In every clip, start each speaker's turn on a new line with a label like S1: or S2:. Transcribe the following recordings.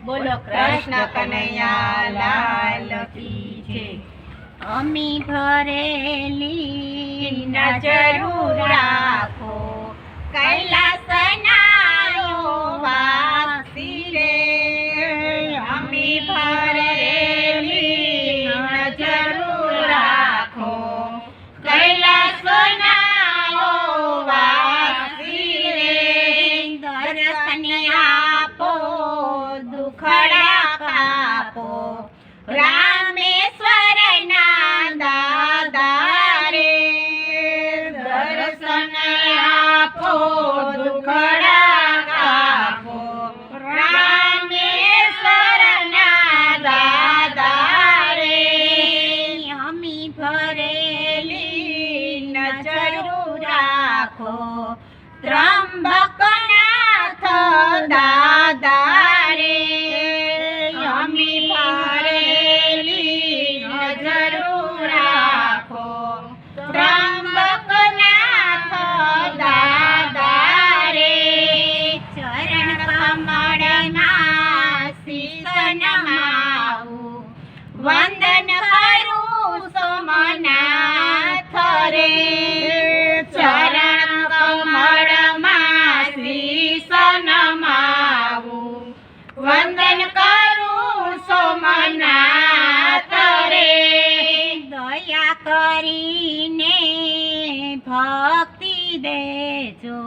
S1: બોલો કૃષ્ણ કનૈયા લાલ કી જય।
S2: અમી ભરેલી
S1: નજરું રાખો કૈલાસના વાસી રે, અમી ભરેલી નજરું રાખો કૈલાસના વાસી રે,
S2: દર્શન આપો
S1: દુખડા કાપો રામેશ્વરના દાદા રે, દર્શન આપો દુખડા કાપો રામેશ્વરના દાદા રે,
S2: અમી ભરેલી
S1: નજરું રાખો ત્રંબકનાથ દાદા રે, અમી ભરેલી નજરું રાખો ત્રંબકનાથ દાદા રે,
S2: ચરણ કમળમાં શીશ નમાવું
S1: વંદન કરું સોમનાથ રે, ચરણ કમળમાં શીશ નમાવું વંદન કરું સોમનાથ રે,
S2: દયા કરીને ભક્તિ દેજો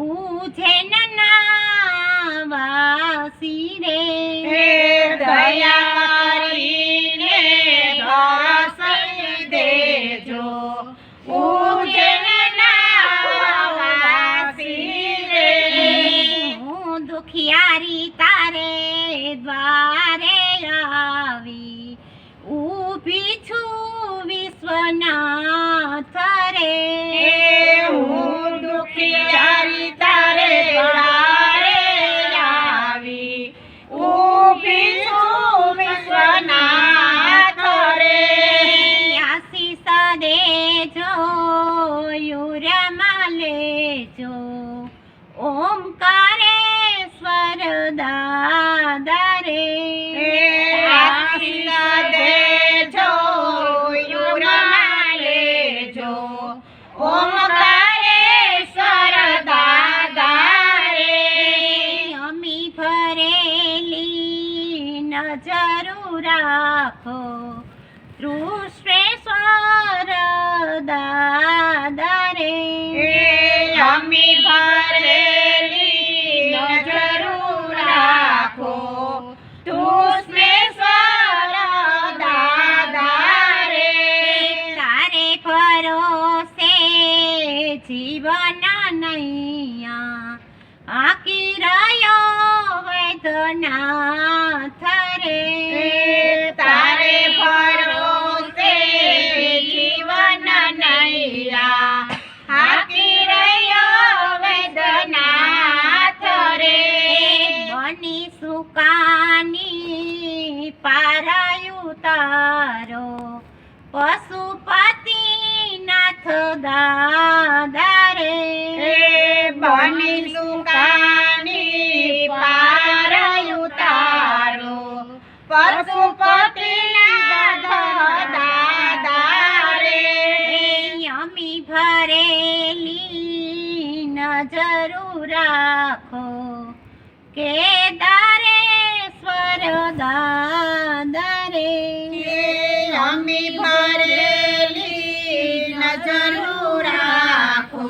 S2: ઉજ્જૈનના વાસી રે,
S1: દયા કરીને ભક્તિ દેજો ઉજ્જૈનના વાસી રે,
S2: હું દુખિયારી તારે દ્વારે આવી ઊભી છું વિશ્વનાથ રે,
S1: હું દુખિયારી તારે દ્વારે આવી ઊભી છું વિશ્વનાથ રે,
S2: આશીષ દેજો યુરમાં લેજો ઓમકારેશ્વર દાદા રે,
S1: આશીષ દેજો યુરમાં લેજો ઓમકારેશ્વર દાદા રે,
S2: અમી ભરેલી નજરું રાખો તૃષ્ણેશ્વર દાદા રે,
S1: અમી ભરેલી નજરું રાખો તૃષ્ણેશ્વર દાદા રે,
S2: તારે ભરોસે જીવન નૈયા આકી રહ્યો વૈદ્યનાથ રે,
S1: તારે ભરોસે જીવન નૈયા હાકી રહ્યો વેદનાથ રે,
S2: બની સુકાની પારાયું તારો પશુપતિનાથ દાદા રે,
S1: બની સુકાની પારયું તારો પશુપતિનાથ દાદા રે,
S2: અમી ભરેલી નજરું રાખો કેદારેશ્વર દાદા રે,
S1: અમી ભરેલી નજરું રાખો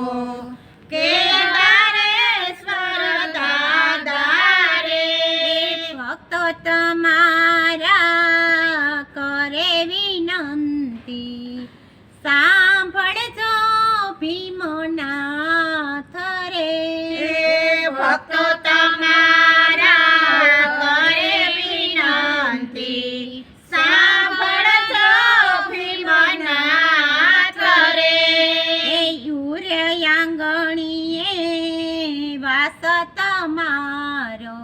S1: કેદારેશ્વર દાદા રે,
S2: ભક્તો તમારા કરે વિનંતી સાંભળજો ભીમનાથ રે,
S1: ભક્તો તમારા કરે વિનંતી સાંભળજો ભીમનાથ રે,
S2: યુરયાંગણીએ વાસ તમારો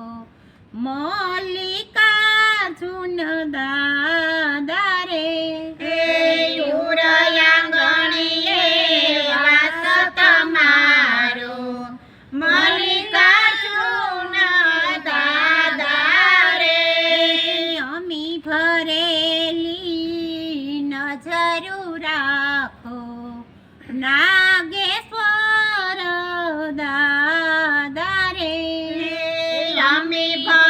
S2: મલ્લિકાર્જુન દાદા રે,
S1: યુરયાંગણીએ વાસ તમારો મલ્લિકાર્જુન દાદા
S2: ભા